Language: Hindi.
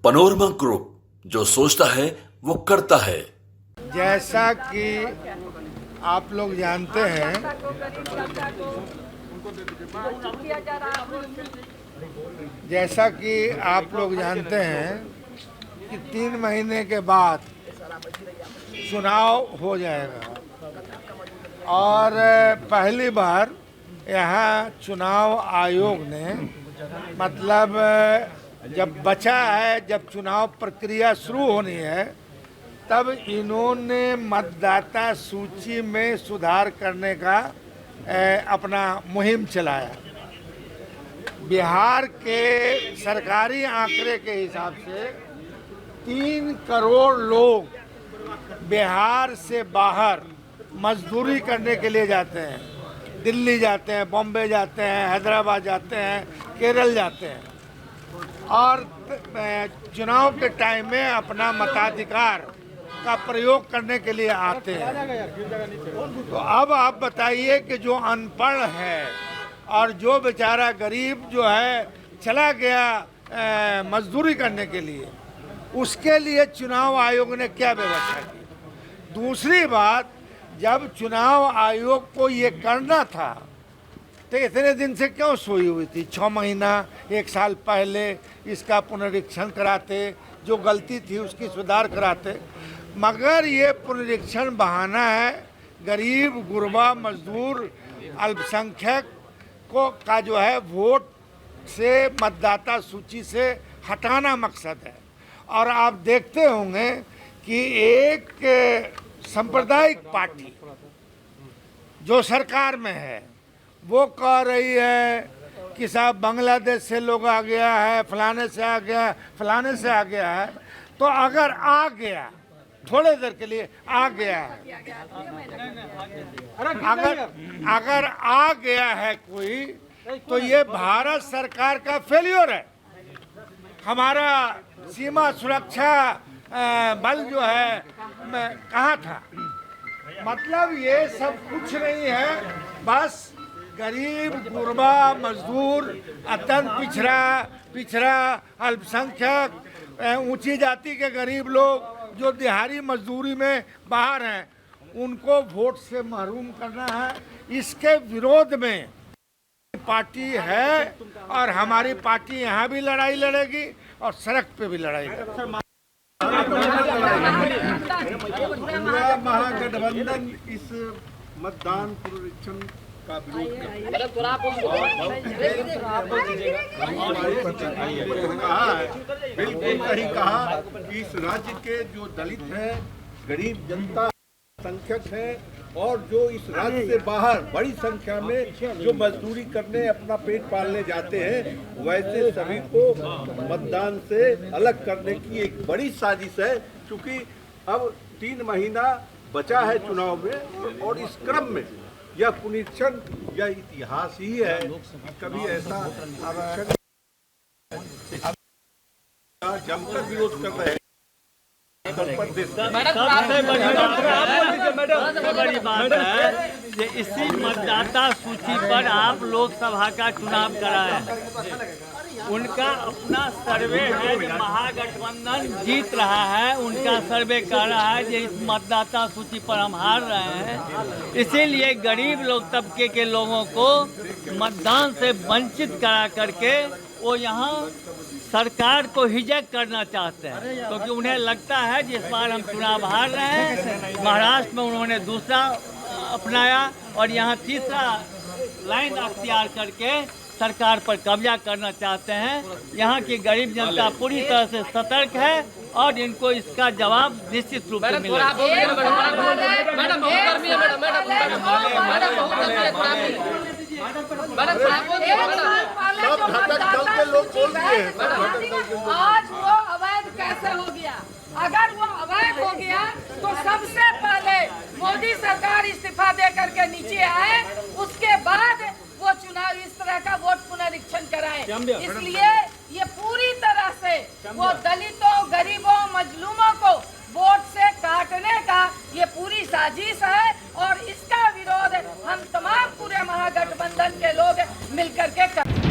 पनोरमा ग्रुप, जो सोचता है वो करता है। जैसा कि आप लोग जानते हैं कि 3 महीने के बाद चुनाव हो जाएगा और पहली बार यहाँ चुनाव आयोग ने मतलब जब चुनाव प्रक्रिया शुरू होनी है तब इन्होंने मतदाता सूची में सुधार करने का अपना मुहिम चलाया। बिहार के सरकारी आंकड़े के हिसाब से 3 करोड़ लोग बिहार से बाहर मजदूरी करने के लिए जाते हैं। दिल्ली जाते हैं, बॉम्बे जाते हैं, हैदराबाद जाते हैं, केरल जाते हैं और चुनाव के टाइम में अपना मताधिकार का प्रयोग करने के लिए आते हैं। तो अब आप बताइए कि जो अनपढ़ है और जो बेचारा गरीब जो है चला गया मजदूरी करने के लिए, उसके लिए चुनाव आयोग ने क्या व्यवस्था की। दूसरी बात, जब चुनाव आयोग को ये करना था तो इतने दिन से क्यों सोई हुई थी। 6 महीना 1 साल पहले इसका पुनरीक्षण कराते, जो गलती थी उसकी सुधार कराते। मगर ये पुनरीक्षण बहाना है। गरीब, गुरबा, मजदूर, अल्पसंख्यक को का जो है वोट से, मतदाता सूची से हटाना मकसद है। और आप देखते होंगे कि एक सांप्रदायिक पार्टी जो सरकार में है वो कह रही है कि साहब बांग्लादेश से लोग आ गया है, फलाने से आ गया, फलाने से आ गया है। तो अगर आ गया, थोड़े देर के लिए आ गया है, अगर आ गया है कोई, तो ये भारत सरकार का फेल्योर है। हमारा सीमा सुरक्षा बल जो है कहाँ था। मतलब ये सब कुछ नहीं है, बस गरीब, गुरबा, मजदूर, अत्यंत पिछड़ा, अल्पसंख्यक, ऊंची जाति के गरीब लोग जो दिहाड़ी मजदूरी में बाहर हैं, उनको वोट से महरूम करना है। इसके विरोध में पार्टी है और हमारी पार्टी यहाँ भी लड़ाई लड़ेगी और सड़क पे भी लड़ाई लड़ेगी। महागठबंधन इस मतदान पुनरीक्षण का विरोध बिल्कुल सही कहा कि इस राज्य के जो दलित हैं, गरीब जनता, संख्यक है और जो इस राज्य से बाहर बड़ी संख्या में जो मजदूरी करने, अपना पेट पालने जाते हैं, वैसे सभी को मतदान से अलग करने की एक बड़ी साजिश है। क्योंकि अब 3 महीना बचा है चुनाव में और इस क्रम में यह पुनरीक्षण, यह इतिहास ही है। कभी ऐसा आरक्षण जमकर विरोध कर रहे हैं। सबसे बड़ी बात है कि इसी मतदाता सूची पर आप लोकसभा का चुनाव कराए। उनका अपना सर्वे है कि महागठबंधन जीत रहा है, उनका सर्वे कर रहा है कि इस मतदाता सूची पर हम हार रहे हैं। इसीलिए गरीब लोग, तबके के लोगों को मतदान से वंचित करा करके वो यहाँ सरकार को हिजक करना चाहते हैं, क्योंकि उन्हें लगता है कि इस बार हम चुनाव हार रहे हैं। महाराष्ट्र में उन्होंने दूसरा अपनाया और यहाँ तीसरा लाइन अख्तियार करके सरकार पर कब्जा करना चाहते हैं। यहाँ की गरीब जनता पूरी तरह से सतर्क है और इनको इसका जवाब निश्चित रूप से मिलेगा। आज वो अवैध कैसे हो गया? अगर वो अवैध हो गया तो सबसे पहले मोदी सरकार इस्तीफा दे करके नीचे आए, उसके बाद वो चुनाव इस तरह का वोट पुनरीक्षण कराए। इसलिए ये पूरी तरह से वो दलितों, गरीबों, मजलूमों को वोट से काटने का ये पूरी साजिश है और इसका विरोध हम तमाम पूरे महागठबंधन के लोग मिलकर के कर